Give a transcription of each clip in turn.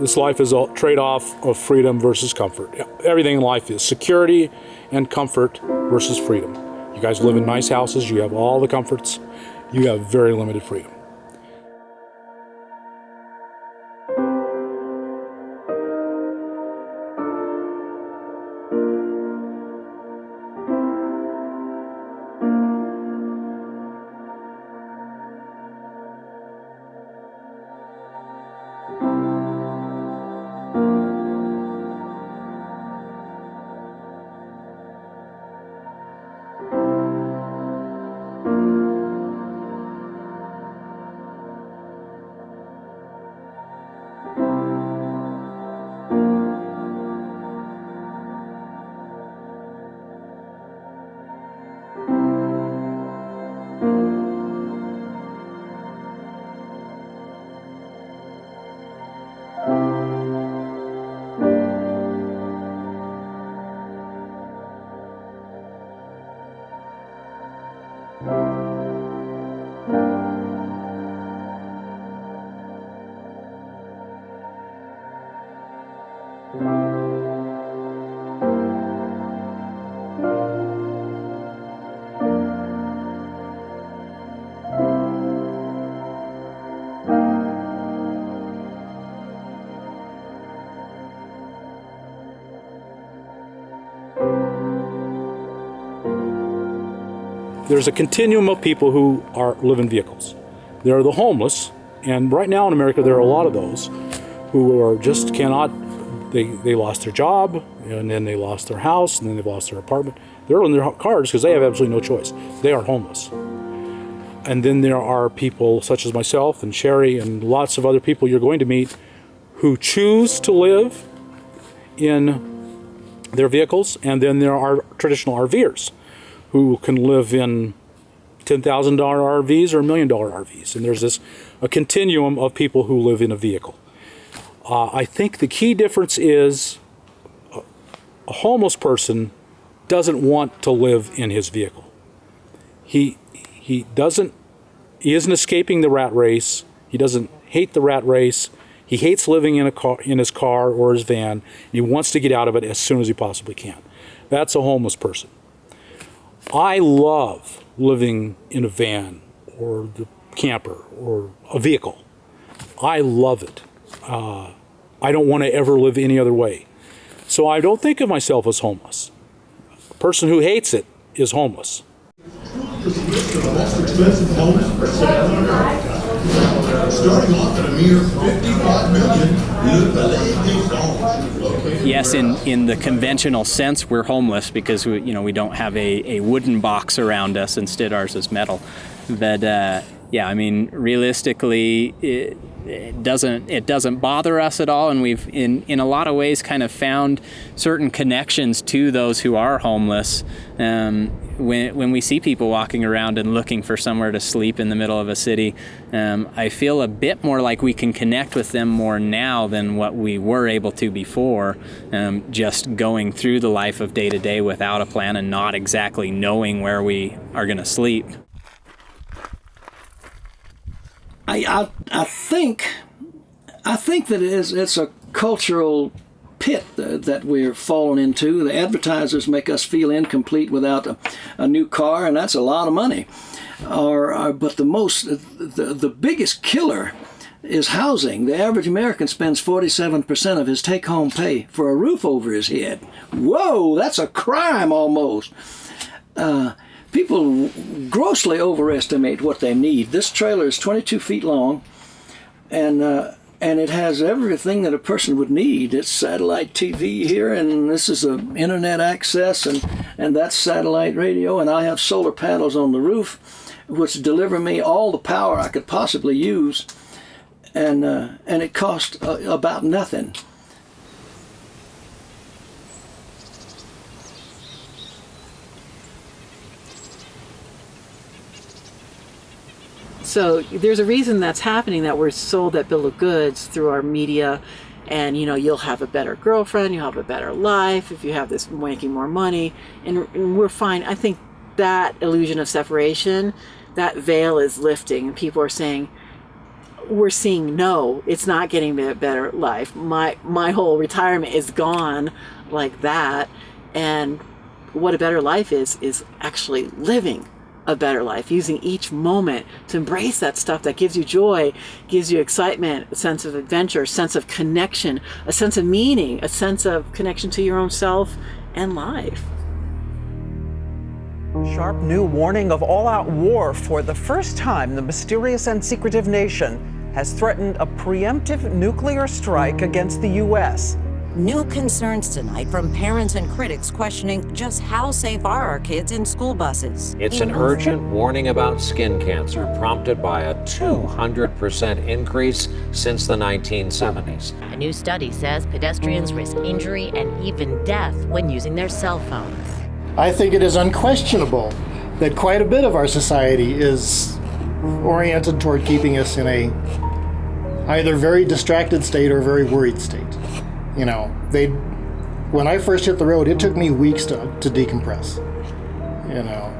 this life is a trade-off of freedom versus comfort. Everything in life is security and comfort versus freedom. You guys live in nice houses, you have all the comforts, you have very limited freedom. There's a continuum of people who live in vehicles. There are the homeless, and right now in America there are a lot of those who are just cannot, they lost their job, and then they lost their house, and then they've lost their apartment. They're in their cars because they have absolutely no choice. They are homeless. And then there are people such as myself and Sherry and lots of other people you're going to meet who choose to live in their vehicles, and then there are traditional RVers who can live in $10,000 RVs or $1 million RVs. And there's a continuum of people who live in a vehicle. I think the key difference is a homeless person doesn't want to live in his vehicle. He isn't escaping the rat race. He doesn't hate the rat race. He hates living in his car or his van. And he wants to get out of it as soon as he possibly can. That's a homeless person. I love living in a van or the camper or a vehicle. I love it. I don't want to ever live any other way. So I don't think of myself as homeless. A person who hates it is homeless. Starting off at a mere $55 million. Yes, in the conventional sense, we're homeless because we don't have a wooden box around us. Instead, ours is metal. But yeah, I mean, realistically, it doesn't bother us at all, and we've in a lot of ways kind of found certain connections to those who are homeless. When we see people walking around and looking for somewhere to sleep in the middle of a city, I feel a bit more like we can connect with them more now than what we were able to before, just going through the life of day to day without a plan and not exactly knowing where we are going to sleep. I think that it's a cultural pit that we're falling into. The advertisers make us feel incomplete without a new car, and that's a lot of money. But the biggest killer is housing. The average American spends 47% of his take-home pay for a roof over his head. Whoa, that's a crime almost. People grossly overestimate what they need. This trailer is 22 feet long, and it has everything that a person would need. It's satellite TV here, and this is internet access, and that's satellite radio, and I have solar panels on the roof, which deliver me all the power I could possibly use, and it costs about nothing. So there's a reason that's happening, that we're sold that bill of goods through our media, and you'll have a better girlfriend, you'll have a better life if you have this, making more money, and we're fine. I think that illusion of separation, that veil is lifting, and people are saying, we're seeing, no, it's not getting a better life. My whole retirement is gone like that. And what a better life is actually living a better life, using each moment to embrace that stuff that gives you joy, gives you excitement, a sense of adventure, a sense of connection, a sense of meaning, a sense of connection to your own self and life. Sharp new warning of all-out war. For the first time, the mysterious and secretive nation has threatened a preemptive nuclear strike against the U.S. New concerns tonight from parents and critics questioning just how safe are our kids in school buses. It's an urgent warning about skin cancer prompted by a 200% increase since the 1970s. A new study says pedestrians risk injury and even death when using their cell phones. I think it is unquestionable that quite a bit of our society is oriented toward keeping us in a either very distracted state or very worried state. You know, when I first hit the road, it took me weeks to decompress, you know.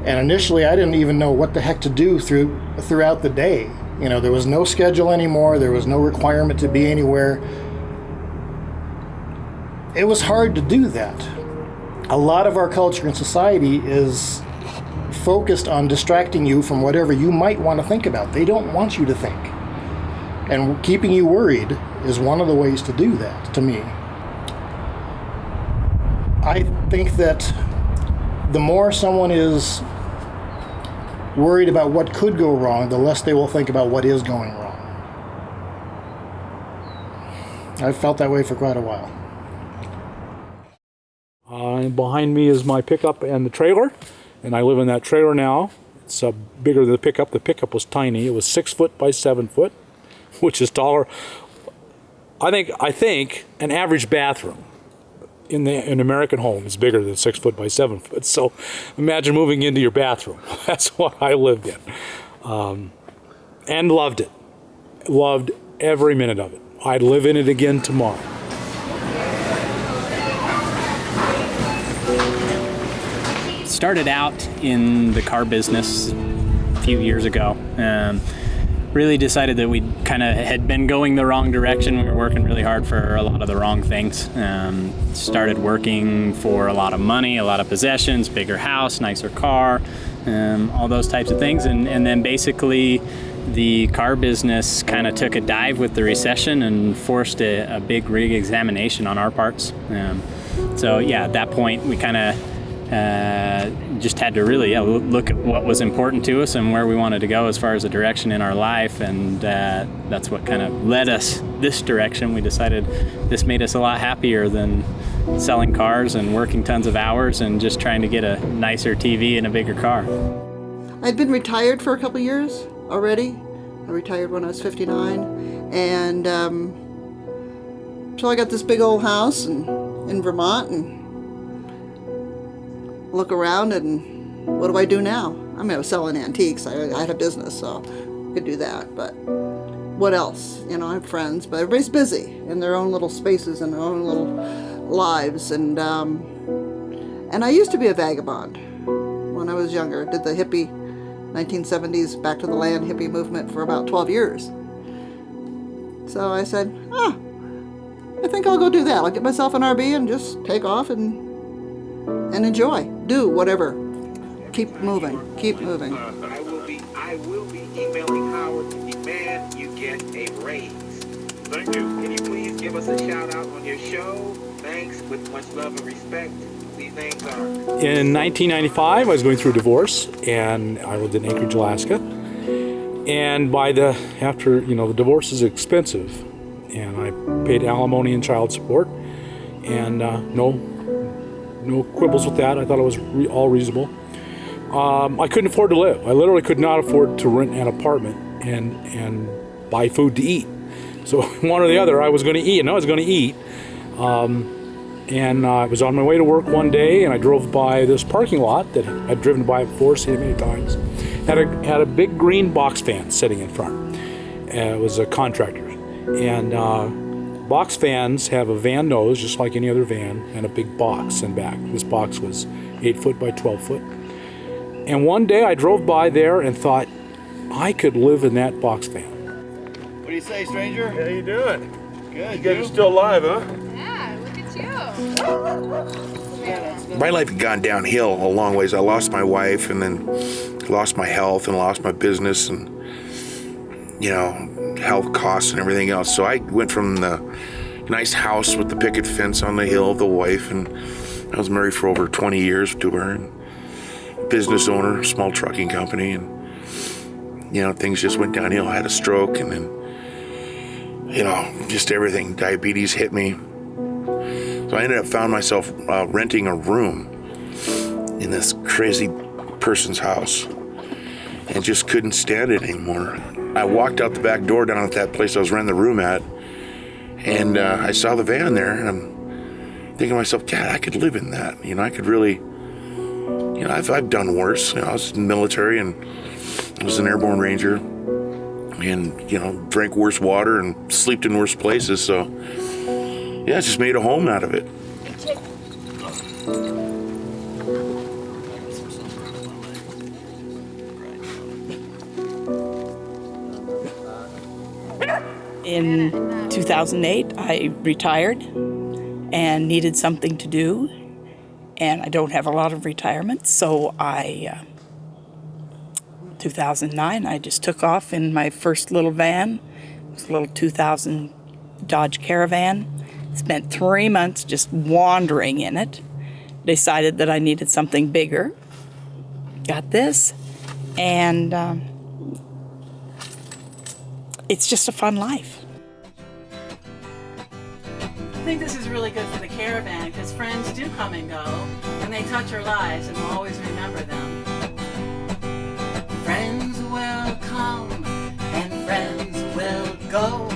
And initially, I didn't even know what the heck to do throughout the day. You know, there was no schedule anymore. There was no requirement to be anywhere. It was hard to do that. A lot of our culture and society is focused on distracting you from whatever you might want to think about. They don't want you to think. And keeping you worried is one of the ways to do that, to me. I think that the more someone is worried about what could go wrong, the less they will think about what is going wrong. I've felt that way for quite a while. Behind me is my pickup and the trailer, and I live in that trailer now. It's bigger than the pickup. The pickup was tiny. It was 6 foot by 7 foot, which is taller. I think an average bathroom in an American home is bigger than 6 foot by 7 foot. So imagine moving into your bathroom. That's what I lived in, and loved it. Loved every minute of it. I'd live in it again tomorrow. Started out in the car business a few years ago. Really decided that we kind of had been going the wrong direction. We were working really hard for a lot of the wrong things. Started working for a lot of money, a lot of possessions, bigger house, nicer car, all those types of things. And then basically the car business kind of took a dive with the recession and forced a big re-examination on our parts. So yeah, at that point we kind of just had to really look at what was important to us and where we wanted to go as far as the direction in our life, and that's what kind of led us this direction. We decided this made us a lot happier than selling cars and working tons of hours and just trying to get a nicer TV and a bigger car. I'd been retired for a couple years already. I retired when I was 59, and so I got this big old house in Vermont, and look around and what do I do now? I mean, I was selling antiques. I had a business, so I could do that. But what else? You know, I have friends, but everybody's busy in their own little spaces and their own little lives. And I used to be a vagabond when I was younger. Did the hippie 1970s back to the land hippie movement for about 12 years. So I said, I think I'll go do that. I'll get myself an RV and just take off and enjoy. Do whatever. Keep moving. Keep moving. I will be emailing Howard to demand you get a raise. Thank you. Can you please give us a shout out on your show? Thanks. With much love and respect. These names are. In 1995, I was going through a divorce, and I lived in Anchorage, Alaska. And after the divorce is expensive, and I paid alimony and child support, and no quibbles with that. I thought it was all reasonable. I couldn't afford to live. I literally could not afford to rent an apartment and buy food to eat. So one or the other, I was going to eat, and I was going to eat. And I was on my way to work one day, and I drove by this parking lot that I'd driven by before, seen it many times. Had a big green box fan sitting in front. It was a contractor, and box fans have a van nose, just like any other van, and a big box in back. This box was 8 foot by 12 foot. And one day I drove by there and thought, I could live in that box fan. do you say, stranger? How you doing? Good. You guys are still alive, huh? Yeah, look at you. My life had gone downhill a long ways. I lost my wife and then lost my health and lost my business and, you know, health costs and everything else. So I went from the nice house with the picket fence on the hill of the wife, and I was married for over 20 years to her, and business owner, small trucking company, and, you know, things just went downhill. I had a stroke, and then, you know, just everything. Diabetes hit me. So I ended up found myself renting a room in this crazy person's house and just couldn't stand it anymore. I walked out the back door down at that place I was renting the room at, and I saw the van there, and I'm thinking to myself, God, I could live in that. You know, I could really, you know, I've done worse. You know, I was in the military and I was an airborne ranger, and, you know, drank worse water and slept in worse places. So, yeah, I just made a home out of it. In 2008, I retired and needed something to do, and I don't have a lot of retirement, so 2009, I just took off in my first little van. It was a little 2000 Dodge Caravan. Spent 3 months just wandering in it. Decided that I needed something bigger. Got this, and it's just a fun life. I think this is really good for the caravan because friends do come and go, and they touch our lives, and we'll always remember them. Friends will come and friends will go,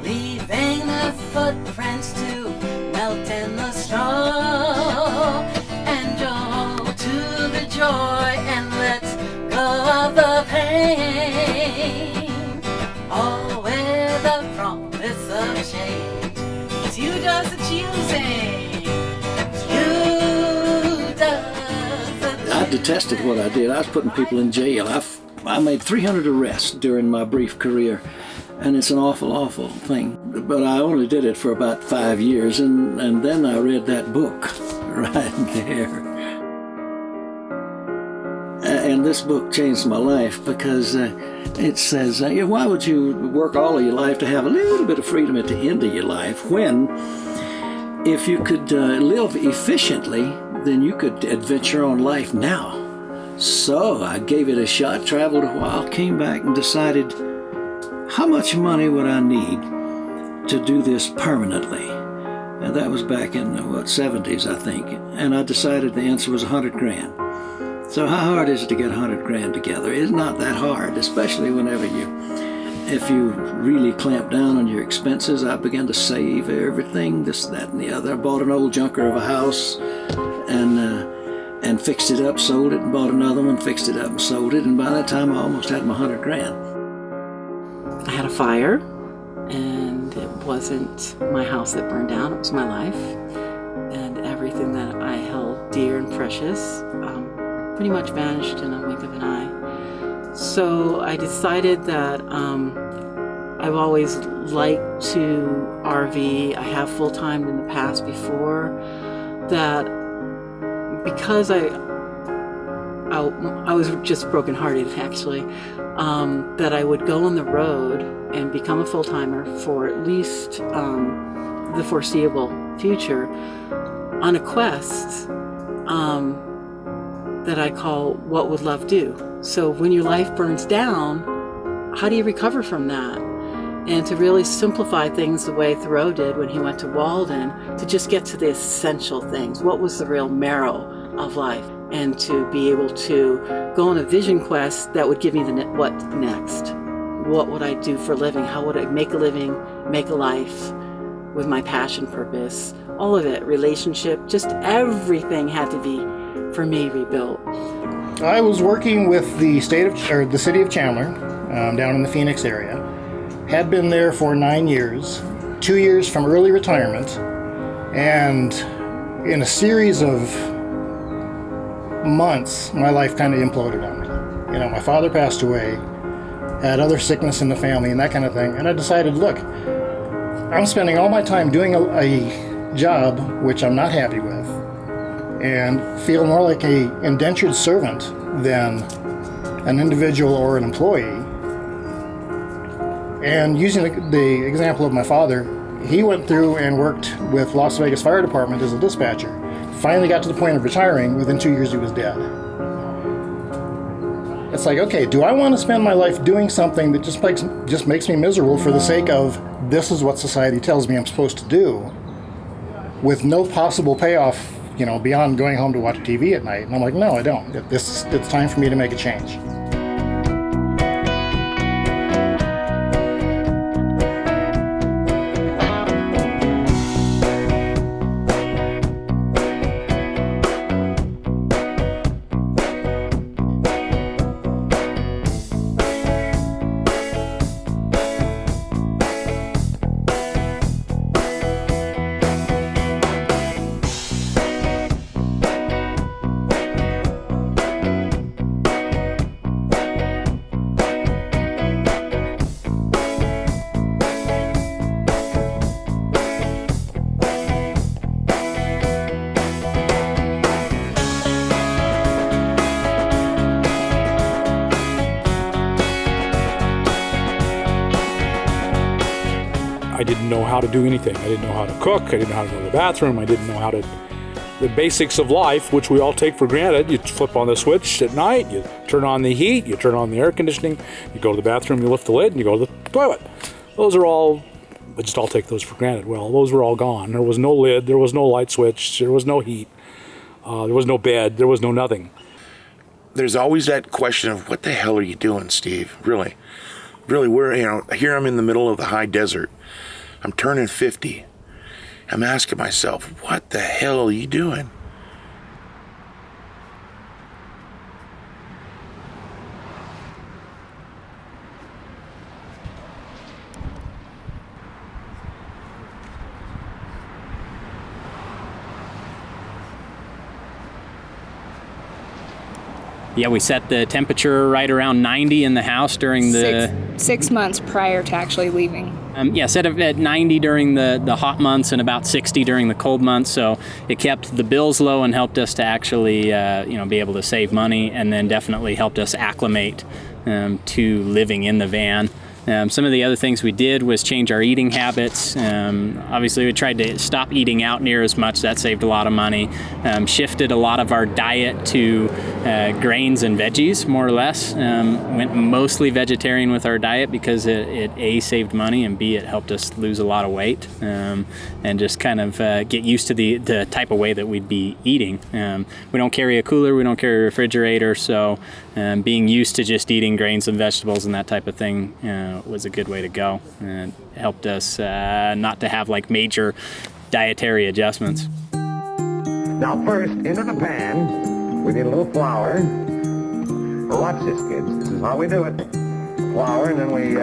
leaving their footprints to melt in the snow. And you'll to the joy and let go of the pain, all with a promise of change. It's you does the choosing. It's you does the choosing. I detested what I did. I was putting people in jail. I made 300 arrests during my brief career, and it's an awful, awful thing. But I only did it for about 5 years, and then I read that book right there. And this book changed my life because it says, why would you work all of your life to have a little bit of freedom at the end of your life when, if you could live efficiently, then you could adventure on life now. So I gave it a shot, traveled a while, came back and decided, how much money would I need to do this permanently? And that was back in the 70s, I think. And I decided the answer was 100 grand. So how hard is it to get 100 grand together? It's not that hard, especially if you really clamp down on your expenses. I began to save everything, this, that, and the other. I bought an old junker of a house and fixed it up, sold it, and bought another one, fixed it up and sold it. And by that time, I almost had my 100 grand. I had a fire, and it wasn't my house that burned down, it was my life. And everything that I held dear and precious pretty much vanished in a wink of an eye. So I decided that I've always liked to RV. I have full-time in the past before. That because I was just brokenhearted actually, that I would go on the road and become a full-timer for at least the foreseeable future on a quest that I call What Would Love Do? So when your life burns down, how do you recover from that? And to really simplify things the way Thoreau did when he went to Walden, to just get to the essential things. What was the real marrow of life? And to be able to go on a vision quest that would give me what next? What would I do for a living? How would I make a living, make a life with my passion, purpose? All of it, relationship, just everything had to be, for me, rebuilt. I was working with the city of Chandler, down in the Phoenix area. Had been there for 9 years, 2 years from early retirement, and in a series of months, my life kind of imploded on me. You know, my father passed away. had other sickness in the family and that kind of thing. And I decided, look, I'm spending all my time doing a job which I'm not happy with and feel more like a indentured servant than an individual or an employee. And using the example of my father, he went through and worked with Las Vegas Fire Department as a dispatcher. Finally got to the point of retiring. Within 2 years, he was dead. It's like, okay, do I want to spend my life doing something that just makes me miserable for the sake of this is what society tells me I'm supposed to do, with no possible payoff, beyond going home to watch TV at night? And I'm like, no, I don't. It's time for me to make a change. I didn't know how to do anything. I didn't know how to cook. I didn't know how to go to the bathroom. I didn't know how to, the basics of life, which we all take for granted. You flip on the switch at night, you turn on the heat, you turn on the air conditioning, you go to the bathroom, you lift the lid, and you go to the toilet. Those are all, I just all take those for granted. Well, those were all gone. There was no lid, there was no light switch, there was no heat, there was no bed, there was no nothing. There's always that question of, what the hell are you doing, Steve? Really, here I'm in the middle of the high desert. I'm turning 50. I'm asking myself, what the hell are you doing? Yeah, we set the temperature right around 90 in the house during the... 6 months prior to actually leaving. Set it at 90 during the hot months and about 60 during the cold months. So it kept the bills low and helped us to actually, be able to save money, and then definitely helped us acclimate to living in the van. Some of the other things we did was change our eating habits. Obviously, we tried to stop eating out near as much. That saved a lot of money. Shifted a lot of our diet to grains and veggies, more or less. Went mostly vegetarian with our diet because it A, saved money, and B, it helped us lose a lot of weight, and just kind of get used to the type of way that we'd be eating. We don't carry a cooler, we don't carry a refrigerator, so being used to just eating grains and vegetables and that type of thing was a good way to go, and helped us not to have like major dietary adjustments. Now first, into the pan, we need a little flour. Watch this, kids. This is how we do it. Flour, and then we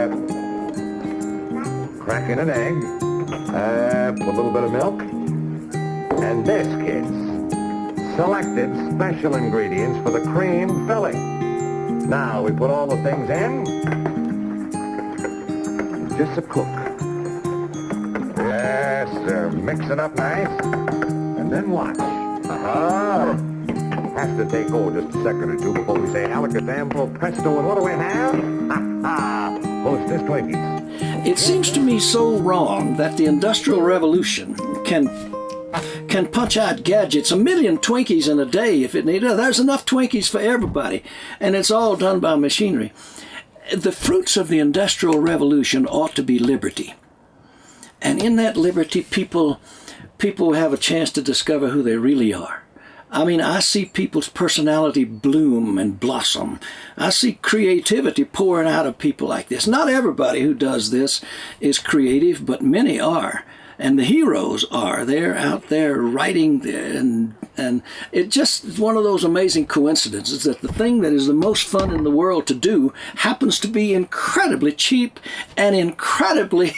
crack in an egg, put a little bit of milk, and this, kids, selected special ingredients for the cream filling. Now we put all the things in. Just a cook. Yes, sir. Mix it up nice. And then watch. Aha! Has to take, just a second or two before we say alakazambo, presto, and what do we have? Ha-ha! Hostess Twinkies. It seems to me so wrong that the Industrial Revolution can punch out gadgets, 1 million Twinkies in a day if it needed. There's enough Twinkies for everybody, and it's all done by machinery. The fruits of the Industrial Revolution ought to be liberty. And in that liberty, people have a chance to discover who they really are. I mean, I see people's personality bloom and blossom. I see creativity pouring out of people like this. Not everybody who does this is creative, but many are. And the heroes are. They're out there writing, and it just is one of those amazing coincidences that the thing that is the most fun in the world to do happens to be incredibly cheap and incredibly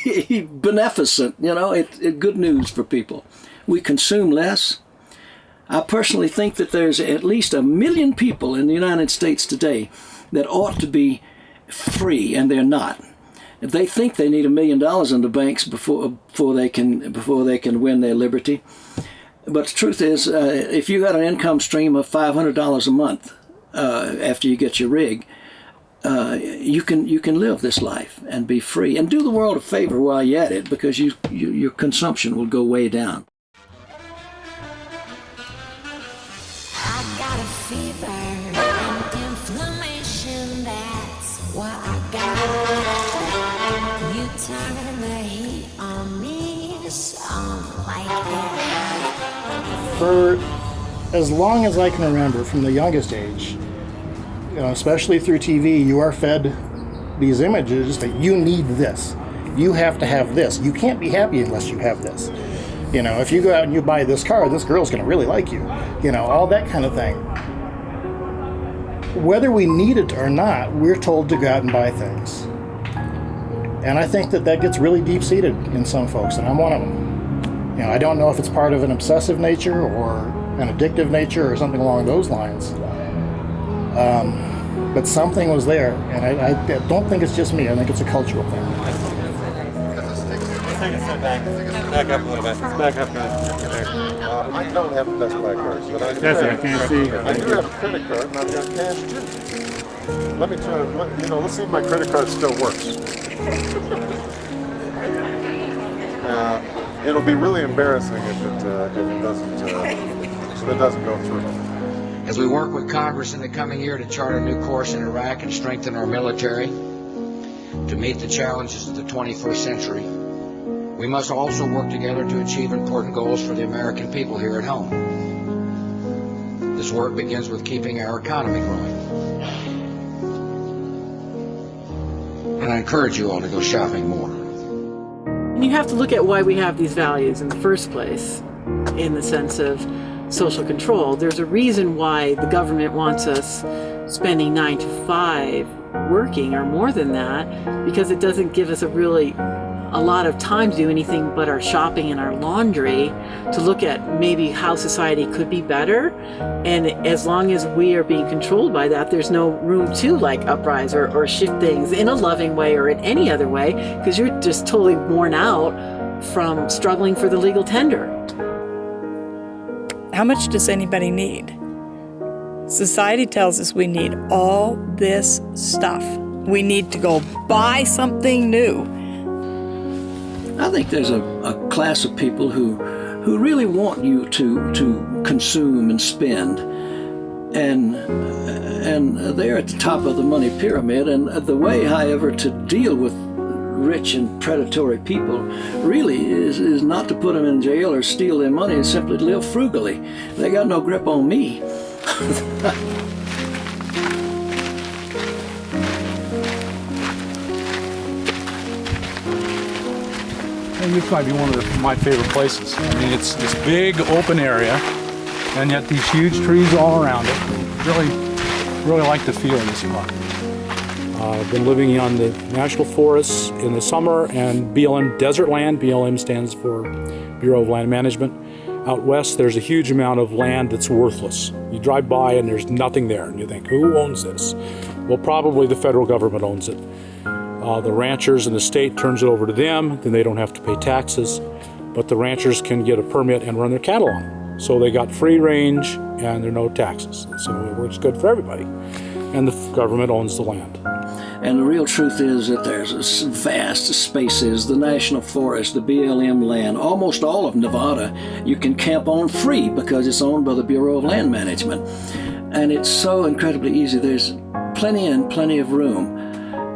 beneficent. It's good news for people. We consume less. I personally think that there's at least 1 million people in the United States today that ought to be free, and they're not. They think they need $1 million in the banks before they can win their liberty. But the truth is, if you got an income stream of $500 a month after you get your rig, you can live this life and be free and do the world a favor while you're at it, because your consumption will go way down. I got a fever and inflammation, that's what I got. You turn the heat on me, so like that. For as long as I can remember, from the youngest age, especially through TV, you are fed these images that you need this. You have to have this. You can't be happy unless you have this. If you go out and you buy this car, this girl's going to really like you. All that kind of thing. Whether we need it or not, we're told to go out and buy things. And I think that gets really deep-seated in some folks, and I'm one of them. I don't know if it's part of an obsessive nature or an addictive nature or something along those lines. But something was there, and I don't think it's just me. I think it's a cultural thing. Take a step back. Back up a little bit. Back up, guys. I don't have the Best Buy cards, but I do I do have a credit card, and I've got cash too. Let me try. Let's see if my credit card still works. It'll be really embarrassing if it doesn't go through. As we work with Congress in the coming year to chart a new course in Iraq and strengthen our military to meet the challenges of the 21st century, we must also work together to achieve important goals for the American people here at home. This work begins with keeping our economy growing. And I encourage you all to go shopping more. And you have to look at why we have these values in the first place, in the sense of social control. There's a reason why the government wants us spending 9 to 5 working or more than that, because it doesn't give us a lot of time to do anything but our shopping and our laundry, to look at maybe how society could be better. And as long as we are being controlled by that, there's no room to uprise or shift things in a loving way or in any other way, because you're just totally worn out from struggling for the legal tender. How much does anybody need? Society tells us we need all this stuff. We need to go buy something new. I think there's a class of people who really want you to consume and spend, and they're at the top of the money pyramid. And the way, however, to deal with rich and predatory people really is not to put them in jail or steal their money, it's simply to live frugally. They got no grip on me. This might be one of my favorite places. I mean, it's this big open area, and yet these huge trees all around it. Really like the feel of this spot. I've been living on the national forests in the summer and BLM desert land. BLM stands for Bureau of Land Management. Out west, there's a huge amount of land that's worthless. You drive by and there's nothing there, and you think, who owns this? Well, probably the federal government owns it. The ranchers and the state turns it over to them, then they don't have to pay taxes, but the ranchers can get a permit and run their cattle on it. So they got free range and there are no taxes. So it works good for everybody. And the government owns the land. And the real truth is that there's vast spaces, the national forest, the BLM land, almost all of Nevada, you can camp on free because it's owned by the Bureau of Land Management. And it's so incredibly easy. There's plenty of room.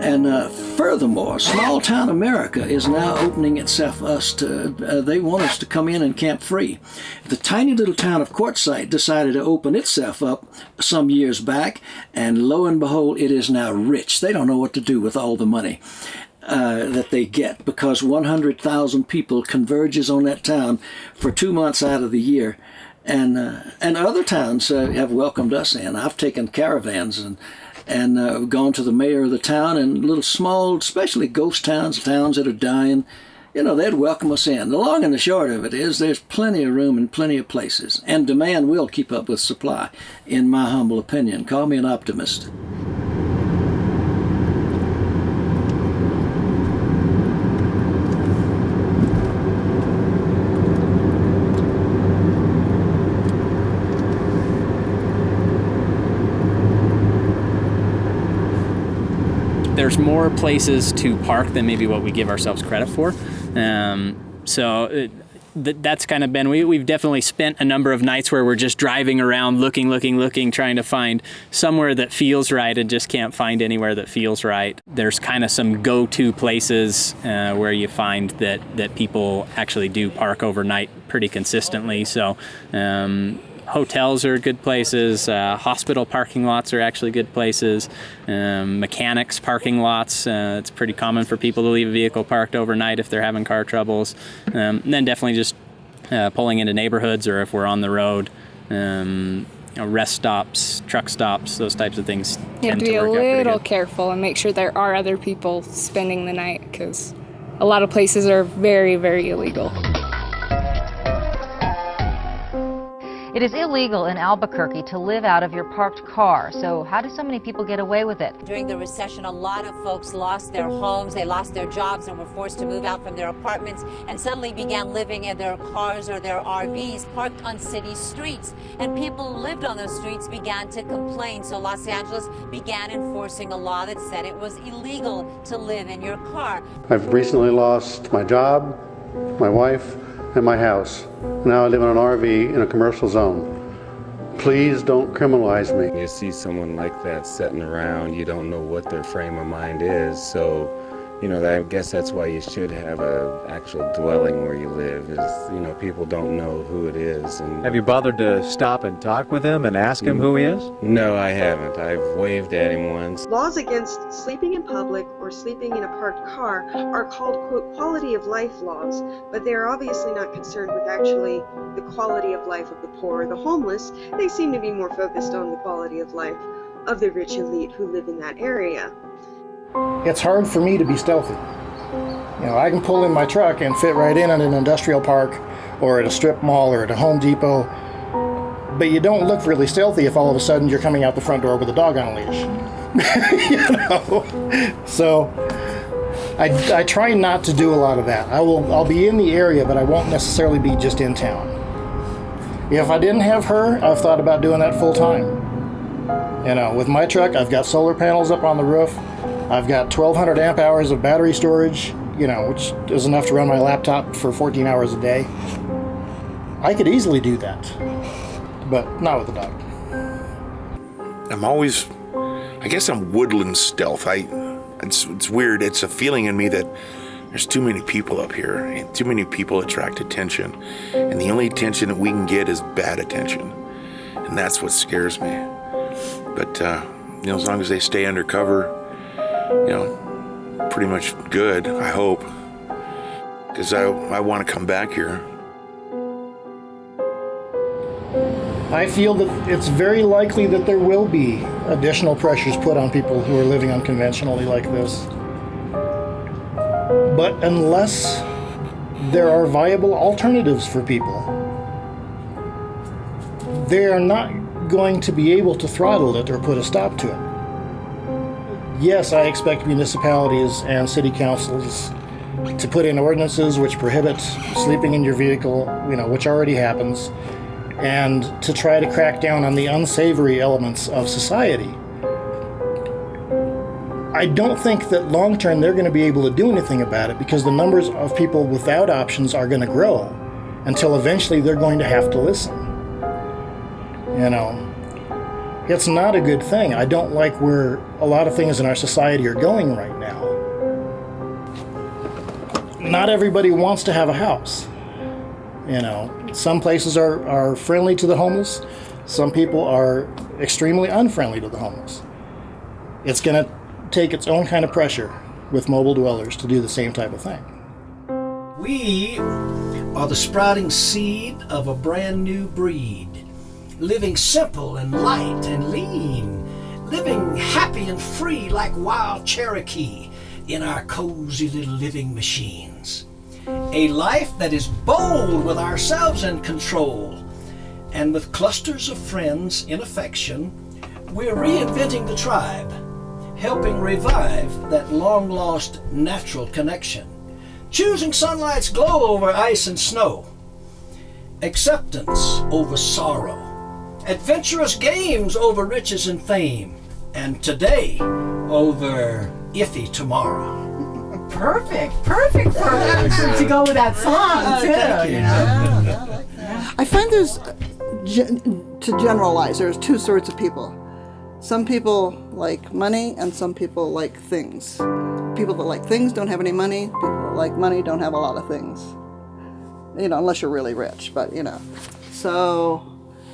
And furthermore, small town America is now opening itself they want us to come in and camp free. The tiny little town of Quartzsite decided to open itself up some years back, and lo and behold, it is now rich. They don't know what to do with all the money that they get, because 100,000 people converges on that town for 2 months out of the year. And other towns have welcomed us in. I've taken caravans and gone to the mayor of the town, and little small, especially ghost towns that are dying, they'd welcome us in. The long and the short of it is there's plenty of room and plenty of places, and demand will keep up with supply, in my humble opinion. Call me an optimist. there's more places to park than maybe what we give ourselves credit for. That's kind of been, we've definitely spent a number of nights where we're just driving around looking, trying to find somewhere that feels right and just can't find anywhere that feels right. There's kind of some go-to places where you find that people actually do park overnight pretty consistently. So hotels are good places, hospital parking lots are actually good places, mechanics parking lots, it's pretty common for people to leave a vehicle parked overnight if they're having car troubles. And then definitely just pulling into neighborhoods, or if we're on the road, rest stops, truck stops, those types of things. You have to be a little careful and make sure there are other people spending the night, because a lot of places are very, very illegal. It is illegal in Albuquerque to live out of your parked car. So how do so many people get away with it? During the recession, a lot of folks lost their homes, they lost their jobs, and were forced to move out from their apartments and suddenly began living in their cars or their RVs parked on city streets. And people who lived on those streets began to complain. So Los Angeles began enforcing a law that said it was illegal to live in your car. I've recently lost my job, my wife, and my house. Now I live in an RV in a commercial zone. Please don't criminalize me. You see someone like that sitting around, you don't know what their frame of mind is, so I guess that's why you should have a actual dwelling where you live, is, people don't know who it is. And have you bothered to stop and talk with him and ask him who he is? No, I haven't. I've waved at him once. Laws against sleeping in public or sleeping in a parked car are called, quote, quality of life laws, but they are obviously not concerned with actually the quality of life of the poor or the homeless. They seem to be more focused on the quality of life of the rich elite who live in that area. It's hard for me to be stealthy. I can pull in my truck and fit right in at an industrial park or at a strip mall or at a Home Depot, but you don't look really stealthy if all of a sudden you're coming out the front door with a dog on a leash. So I try not to do a lot of that. I'll be in the area, but I won't necessarily be just in town. If I didn't have her, I've thought about doing that full time. With my truck, I've got solar panels up on the roof. I've got 1,200 amp hours of battery storage, which is enough to run my laptop for 14 hours a day. I could easily do that, but not with a dog. I guess I'm woodland stealth. It's weird. It's a feeling in me that there's too many people up here, and too many people attract attention, and the only attention that we can get is bad attention, and that's what scares me. But as long as they stay undercover, pretty much good, I hope, because I want to come back here. I feel that it's very likely that there will be additional pressures put on people who are living unconventionally like this. But unless there are viable alternatives for people, they are not going to be able to throttle it or put a stop to it. Yes, I expect municipalities and city councils to put in ordinances which prohibit sleeping in your vehicle, which already happens, and to try to crack down on the unsavory elements of society. I don't think that long term they're going to be able to do anything about it, because the numbers of people without options are going to grow until eventually they're going to have to listen. It's not a good thing. I don't like where a lot of things in our society are going right now. Not everybody wants to have a house. Some places are friendly to the homeless. Some people are extremely unfriendly to the homeless. It's going to take its own kind of pressure with mobile dwellers to do the same type of thing. We are the sprouting seed of a brand new breed. Living simple and light and lean, living happy and free like wild Cherokee in our cozy little living machines. A life that is bold with ourselves in control, and with clusters of friends in affection, we're reinventing the tribe, helping revive that long-lost natural connection, choosing sunlight's glow over ice and snow, acceptance over sorrow, adventurous games over riches and fame, and today over iffy tomorrow. Perfect to go with that song too. You know. I find there's, to generalize, there's two sorts of people. Some people like money and some people like things. People that like things don't have any money. People that like money don't have a lot of things. You know, unless you're really rich, but you know. So,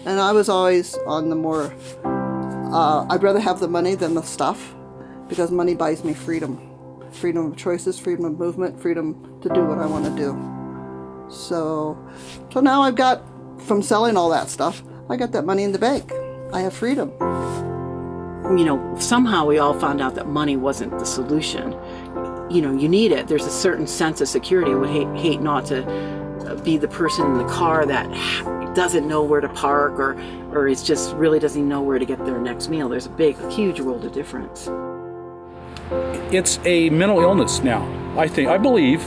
and I was always on the more, I'd rather have the money than the stuff, because money buys me freedom. Freedom of choices, freedom of movement, freedom to do what I want to do. So now I've got, from selling all that stuff, I got that money in the bank. I have freedom. You know, somehow we all found out that money wasn't the solution. You know, you need it. There's a certain sense of security. I would hate not to be the person in the car that doesn't know where to park or is just really doesn't even know where to get their next meal. There's a huge world of difference. It's a mental illness now. I believe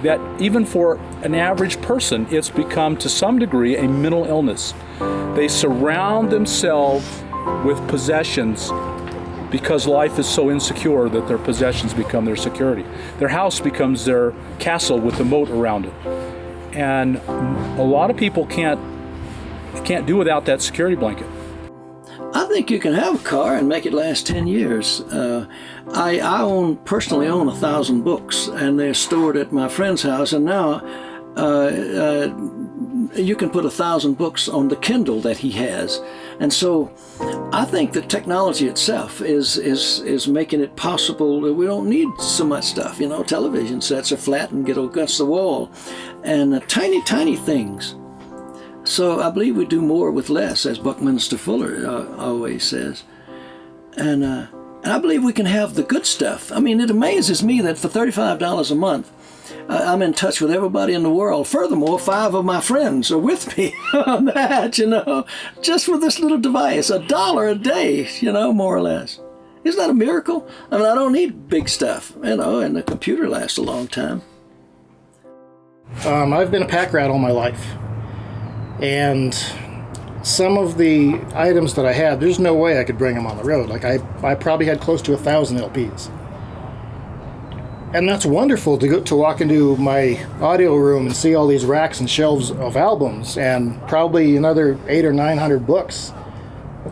that even for an average person, it's become to some degree a mental illness. They surround themselves with possessions because life is so insecure that their possessions become their security. Their house becomes their castle with a moat around it. And a lot of people can't do without that security blanket. I think you can have a car and make it last 10 years. I personally own 1,000 books, and they're stored at my friend's house, and now you can put 1,000 books on the Kindle that he has. And so I think that technology itself is making it possible that we don't need so much stuff. You know, television sets are flat and get against the wall, and tiny things. So I believe we do more with less, as Buckminster Fuller always says. And I believe we can have the good stuff. I mean, it amazes me that for $35 a month, I'm in touch with everybody in the world. Furthermore, 5 of my friends are with me on that, you know, just for this little device, $1 a day, you know, more or less. Isn't that a miracle? I mean, I don't need big stuff, you know, and the computer lasts a long time. I've been a pack rat all my life. And some of the items that I had, there's no way I could bring them on the road. Like I probably had close to 1,000 LPs. And that's wonderful to walk into my audio room and see all these racks and shelves of albums and probably another 800 or 900 books.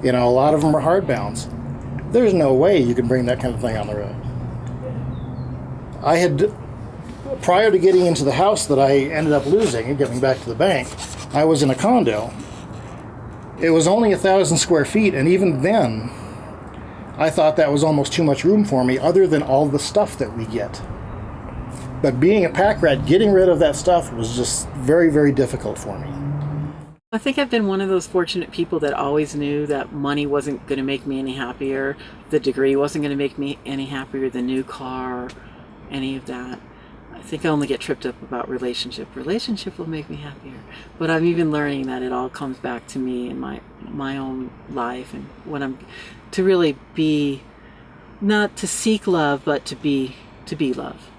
You know, a lot of them are hardbounds. There's no way you can bring that kind of thing on the road. I had, prior to getting into the house that I ended up losing and getting back to the bank, I was in a condo. It was only 1,000 square feet, and even then, I thought that was almost too much room for me, other than all the stuff that we get. But being a pack rat, getting rid of that stuff was just very, very difficult for me. I think I've been one of those fortunate people that always knew that money wasn't going to make me any happier, the degree wasn't going to make me any happier, the new car, any of that. I think I only get tripped up about relationship. Relationship will make me happier. But I'm even learning that it all comes back to me in my own life, and when I'm to really be, not to seek love, but to be love.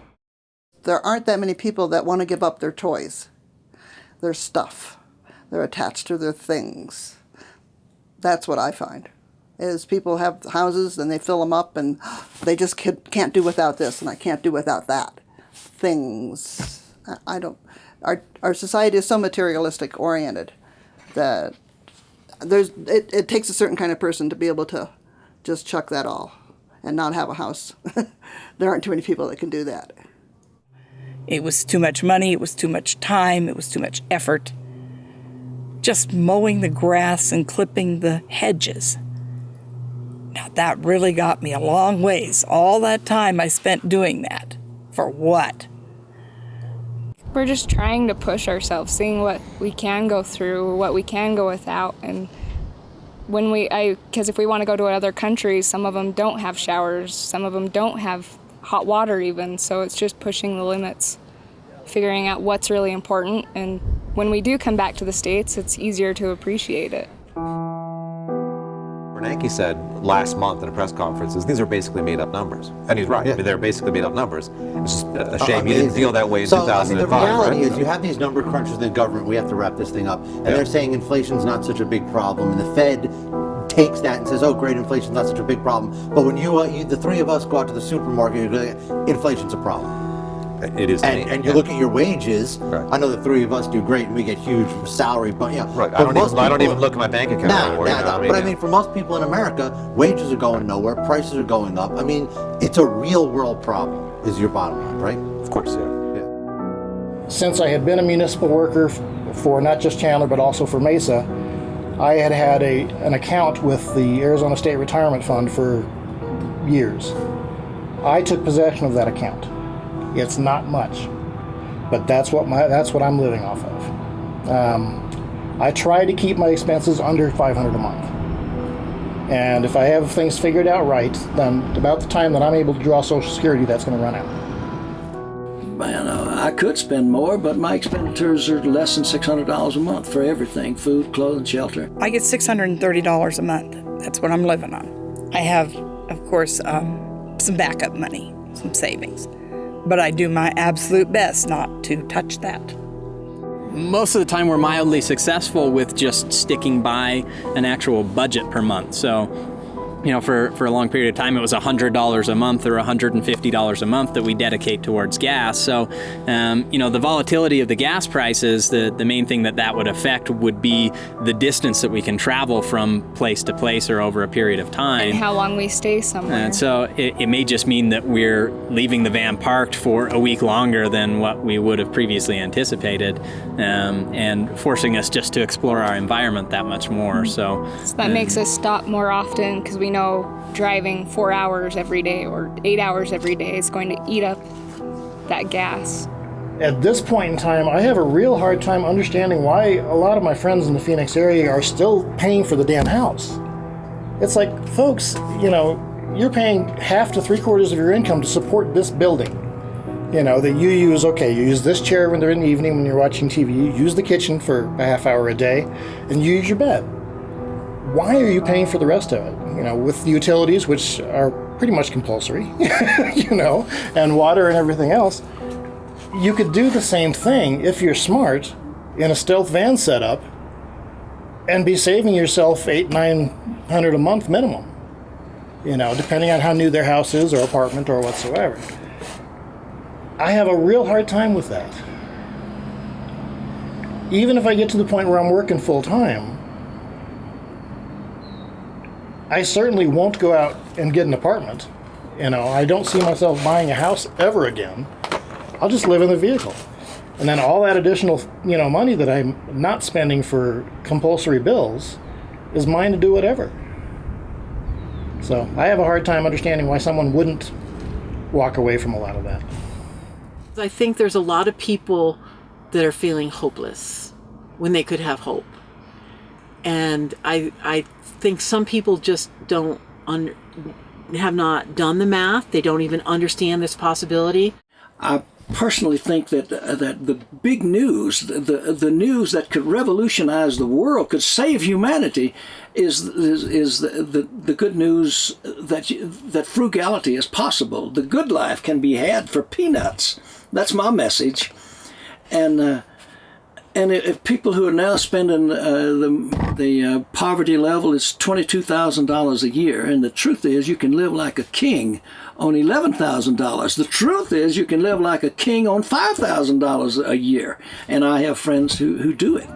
There aren't that many people that want to give up their toys, their stuff. They're attached to their things. That's what I find, is people have houses and they fill them up and they just can't do without this and I can't do without that. Things. I don't. Our society is so materialistic oriented that it takes a certain kind of person to be able to just chuck that all and not have a house. There aren't too many people that can do that. It was too much money, it was too much time, it was too much effort. Just mowing the grass and clipping the hedges. Now that really got me a long ways. All that time I spent doing that. For what? We're just trying to push ourselves, seeing what we can go through, what we can go without. And because if we want to go to other countries, some of them don't have showers, some of them don't have hot water even. So it's just pushing the limits, figuring out what's really important. And when we do come back to the States, it's easier to appreciate it. Bernanke said last month at a press conference, these are basically made-up numbers. And he's right. Yeah. I mean, they're basically made-up numbers. It's just a shame you didn't feel that way in 2005. The reality right? is you have these number crunchers in the government. We have to wrap this thing up. And they're saying inflation's not such a big problem. And the Fed takes that and says, "Oh, great, inflation's not such a big problem." But when the three of us go out to the supermarket, inflation's a problem. It is. And you look at your wages. Right. I know the three of us do great, and we get huge salary. But yeah, right. I don't even look at my bank account anymore. But I mean, for most people in America, wages are going nowhere. Prices are going up. I mean, it's a real world problem. Is your bottom line, right? Of course, yeah. Since I had been a municipal worker for not just Chandler but also for Mesa, I had an account with the Arizona State Retirement Fund for years. I took possession of that account. It's not much, but that's what I'm living off of. I try to keep my expenses under $500 a month, and if I have things figured out right, then about the time that I'm able to draw Social Security, that's going to run out. Man, I could spend more, but my expenditures are less than $600 a month for everything: food, clothing, shelter. I get $630 a month. That's what I'm living on. I have, of course, some backup money, some savings. But I do my absolute best not to touch that. Most of the time we're mildly successful with just sticking by an actual budget per month. So, for a long period of time, it was $100 a month or $150 a month that we dedicate towards gas. So, the volatility of the gas prices, the main thing that would affect would be the distance that we can travel from place to place or over a period of time. And how long we stay somewhere. And so it may just mean that we're leaving the van parked for a week longer than what we would have previously anticipated, and forcing us just to explore our environment that much more. So that makes us stop more often, because we know driving 4 hours every day or 8 hours every day is going to eat up that gas. At this point in time, I have a real hard time understanding why a lot of my friends in the Phoenix area are still paying for the damn house. It's like, folks, you're paying half to 3/4 of your income to support this building. That you use, you use this chair when they're in the evening when you're watching TV, you use the kitchen for a half hour a day, and you use your bed. Why are you paying for the rest of it? With the utilities, which are pretty much compulsory, and water and everything else. You could do the same thing if you're smart in a stealth van setup and be saving yourself $800-900 a month minimum, depending on how new their house is or apartment or whatsoever. I have a real hard time with that. Even if I get to the point where I'm working full time, I certainly won't go out and get an apartment. I don't see myself buying a house ever again. I'll just live in the vehicle. And then all that additional, money that I'm not spending for compulsory bills is mine to do whatever. So I have a hard time understanding why someone wouldn't walk away from a lot of that. I think there's a lot of people that are feeling hopeless when they could have hope. And I think some people just have not done the math. They don't even understand this possibility. I personally think that the big news, the news that could revolutionize the world, could save humanity, is the good news that frugality is possible. The good life can be had for peanuts. That's my message. And if people who are now spending the poverty level is $22,000 a year, and the truth is you can live like a king on $11,000. The truth is you can live like a king on $5,000 a year, and I have friends who do it.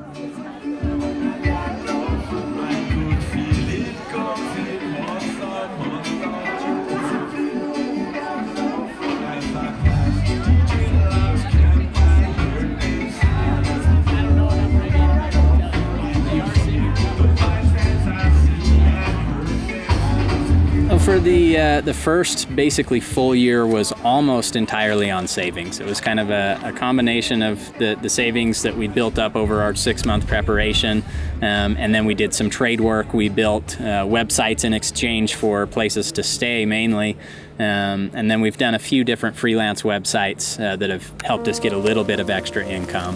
For the first basically full year was almost entirely on savings. It was kind of a combination of the savings that we built up over our 6-month preparation, and then we did some trade work. We built websites in exchange for places to stay mainly, and then we've done a few different freelance websites that have helped us get a little bit of extra income.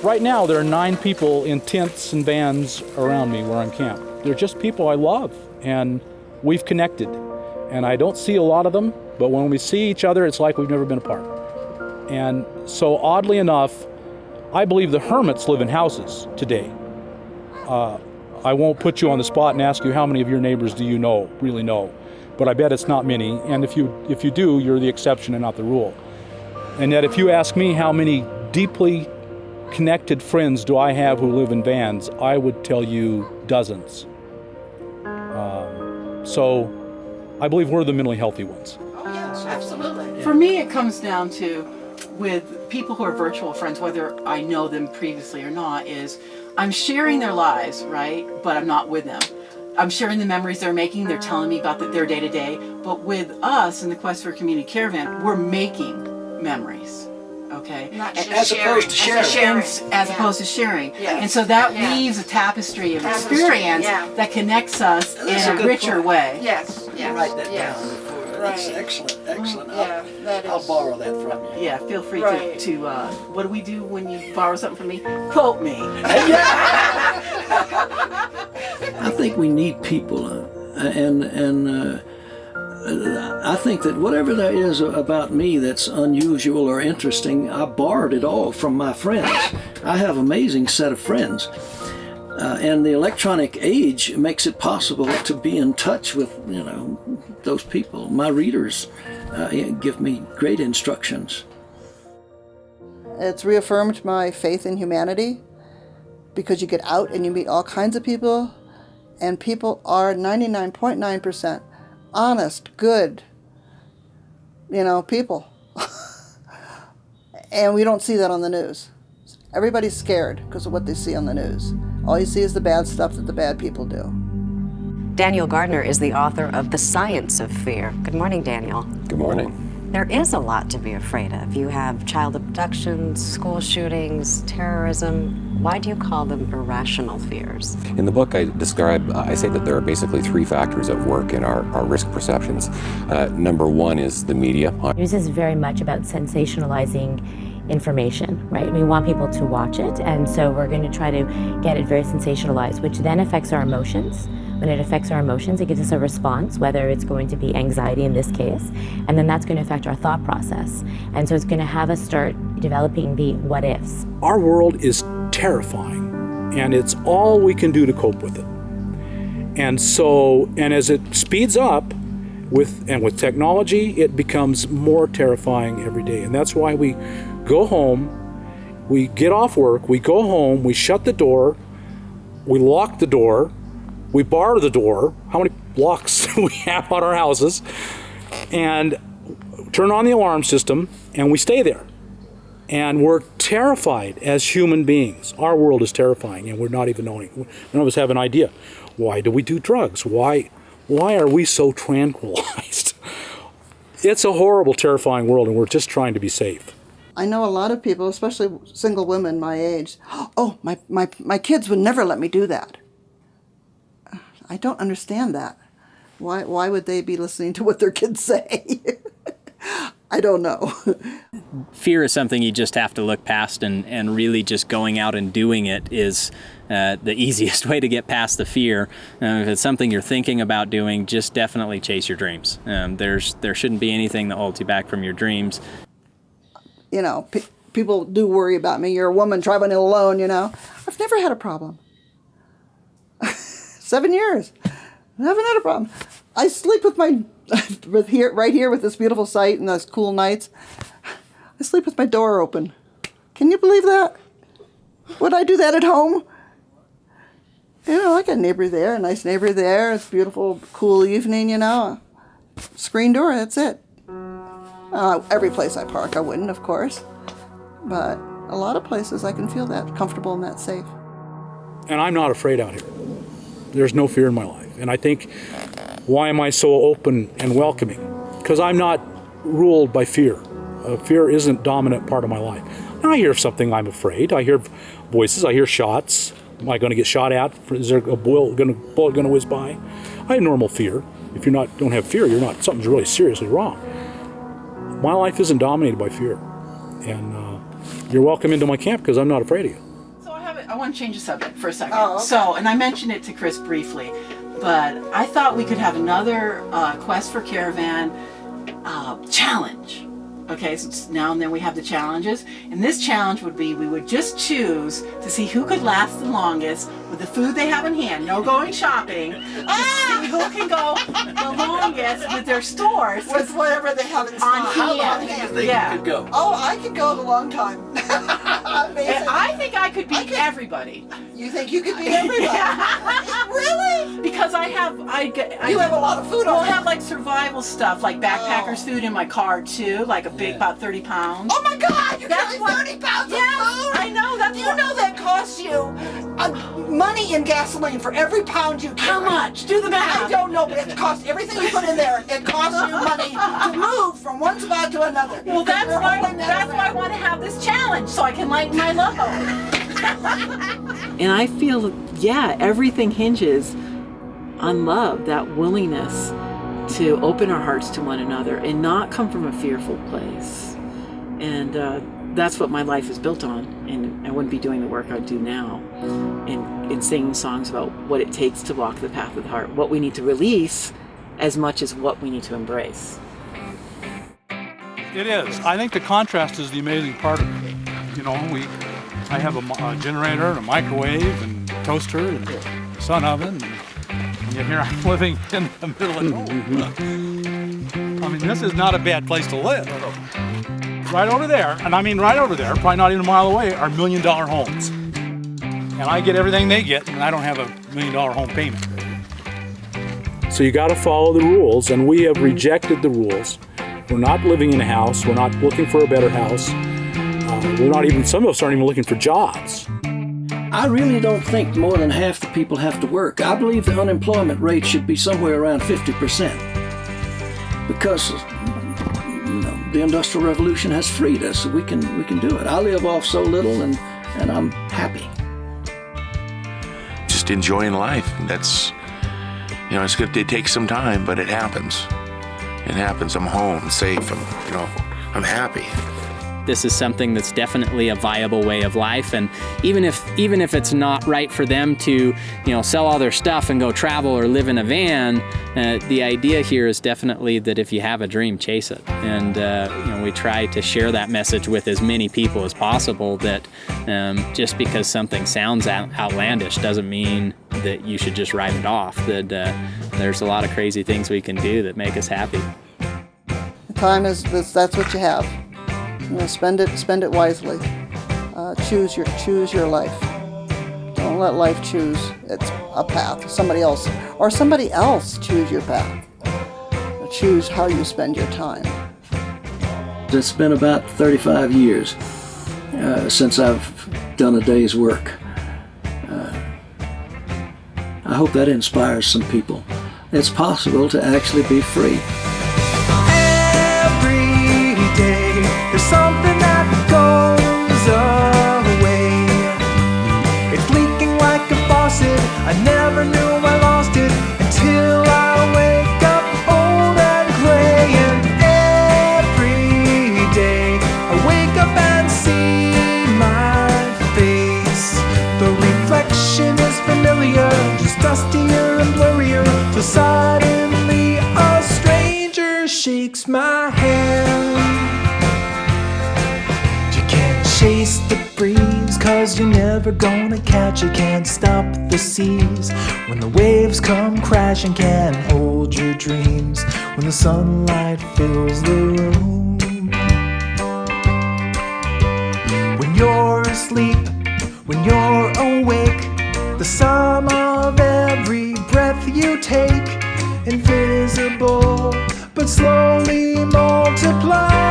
Right now, there are 9 people in tents and vans around me where I'm camped. They're just people I love, and we've connected. And I don't see a lot of them, but when we see each other, it's like we've never been apart. And so oddly enough, I believe the hermits live in houses today. I won't put you on the spot and ask you how many of your neighbors do you really know, but I bet it's not many. And if you do, you're the exception and not the rule. And yet if you ask me how many deeply connected friends do I have who live in vans, I would tell you dozens. So I believe we're the mentally healthy ones. Oh, yes, absolutely. For me, it comes down to, with people who are virtual friends, whether I know them previously or not, is I'm sharing their lives, right? But I'm not with them. I'm sharing the memories they're making. They're telling me about their day-to-day. But with us in the Quest for a Community Caravan, we're making memories. Okay, As opposed to sharing. As opposed to sharing. Yes. And so that weaves a tapestry of experience that connects us in a richer way. Yes, yes. Write that yes. down before. That's excellent, excellent. Yeah, that I'll is. borrow that from you. Yeah, feel free Right. to what do we do when you borrow something from me? Quote me. I think we need people, and I think that whatever there is about me that's unusual or interesting, I borrowed it all from my friends. I have an amazing set of friends. And the electronic age makes it possible to be in touch with, those people. My readers give me great instructions. It's reaffirmed my faith in humanity, because you get out and you meet all kinds of people, and people are 99.9% honest, good, people. And we don't see that on the news. Everybody's scared because of what they see on the news. All you see is the bad stuff that the bad people do. Daniel Gardner is the author of The Science of Fear. Good morning, Daniel. Good morning. There is a lot to be afraid of. You have child abductions, school shootings, terrorism. Why do you call them irrational fears? In the book, I say that there are basically three factors at work in our risk perceptions. Number one is the media. News is very much about sensationalizing information, right? We want people to watch it, and so we're going to try to get it very sensationalized, which then affects our emotions. When it affects our emotions, it gives us a response, whether it's going to be anxiety in this case, and then that's going to affect our thought process. And so it's going to have us start developing the what ifs. Our world is terrifying, and it's all we can do to cope with it. And as it speeds up with technology, it becomes more terrifying every day. And that's why we go home, we get off work, we go home, we shut the door, we lock the door, we bar the door, how many locks do we have on our houses, and turn on the alarm system, and we stay there. And we're terrified as human beings. Our world is terrifying, and we're not even knowing. None of us have an idea. Why do we do drugs? Why are we so tranquilized? It's a horrible, terrifying world, and we're just trying to be safe. I know a lot of people, especially single women my age, oh, my kids would never let me do that. I don't understand that. Why would they be listening to what their kids say? I don't know. Fear is something you just have to look past, and really just going out and doing it is the easiest way to get past the fear. If it's something you're thinking about doing, just definitely chase your dreams. There shouldn't be anything that holds you back from your dreams. People do worry about me. You're a woman traveling alone, I've never had a problem. 7 years. I haven't had a problem. I sleep with right here with this beautiful sight and those cool nights. I sleep with my door open. Can you believe that? Would I do that at home? I got a neighbor there, a nice neighbor there. It's a beautiful, cool evening, Screen door, that's it. Every place I park, I wouldn't, of course. But a lot of places I can feel that comfortable and that safe. And I'm not afraid out here. There's no fear in my life. And I think, why am I so open and welcoming? Because I'm not ruled by fear. Fear isn't a dominant part of my life. Now I hear something, I'm afraid. I hear voices, I hear shots. Am I going to get shot at? Is there a bullet going to whiz by? I have normal fear. If you don't have fear, something's really seriously wrong. My life isn't dominated by fear. And you're welcome into my camp because I'm not afraid of you. I want to change the subject for a second. Oh, okay. So, and I mentioned it to Chris briefly, But I thought we could have another Quest for Caravan challenge. Okay, so now and then we have the challenges, and this challenge would be we would just choose to see who could last the longest with the food they have in hand, no going shopping, to see who can go the longest with their stores. With whatever they have in stock. On How long hand. do you think you could go? Oh, I could go a long time. Amazing. I think I could beat everybody. You think you could beat everybody? Really? Because I have a lot of food on I hand. have like survival stuff, like backpacker's food in my car too, like a big, about 30 pounds. Oh my God, you carry 30 pounds of food? I know. That's Do you know that costs you money in gasoline for every pound you carry? How much? Do the math. I don't know, but it costs everything you put in there. It costs you money to move from one spot to another. Well, that's why I want to have this challenge, so I can lighten my load. And I feel, everything hinges on love, that willingness to open our hearts to one another and not come from a fearful place. And that's what my life is built on. And I wouldn't be doing the work I do now and singing songs about what it takes to walk the path of the heart, what we need to release as much as what we need to embrace. It is. I think the contrast is the amazing part of it. You know, I have a generator and a microwave and toaster and a sun oven, and yet here I'm living in the middle of nowhere. I mean, this is not a bad place to live. Right over there, and I mean right over there, probably not even a mile away, are $1 million homes. And I get everything they get, and I don't have a $1 million home payment. So you got to follow the rules, and we have rejected the rules. We're not living in a house. We're not looking for a better house. We're not even, some of us aren't even looking for jobs. I really don't think more than half the people have to work. I believe the unemployment rate should be somewhere around 50%. Because the Industrial Revolution has freed us. We can do it. I live off so little, and I'm happy. Just enjoying life. That's, it's good. It takes some time, but it happens. It happens. I'm home, safe. I'm happy. This is something that's definitely a viable way of life, and even if it's not right for them to, sell all their stuff and go travel or live in a van, the idea here is definitely that if you have a dream, chase it. And we try to share that message with as many people as possible. That just because something sounds outlandish doesn't mean that you should just write it off. That there's a lot of crazy things we can do that make us happy. The time is that's what you have. Spend it wisely. Choose your life. Don't let life choose a path. Somebody else choose your path. Choose how you spend your time. It's been about 35 years since I've done a day's work. I hope that inspires some people. It's possible to actually be free. There's something that goes away. It's leaking like a faucet. I never knew I lost it until I wake up old and gray. And every day I wake up and see my face. The reflection is familiar, just dustier and blurrier. Till suddenly a stranger shakes my hand. Chase the breeze, cause you're never gonna catch it. Can't stop the seas when the waves come crashing. Can't hold your dreams when the sunlight fills the room. When you're asleep, when you're awake, the sum of every breath you take, invisible but slowly multiply.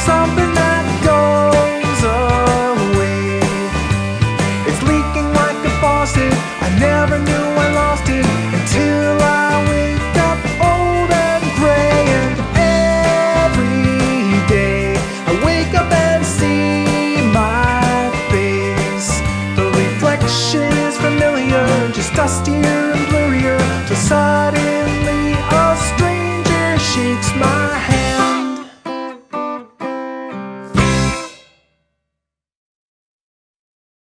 Something that goes away. It's leaking like a faucet. I never knew I lost it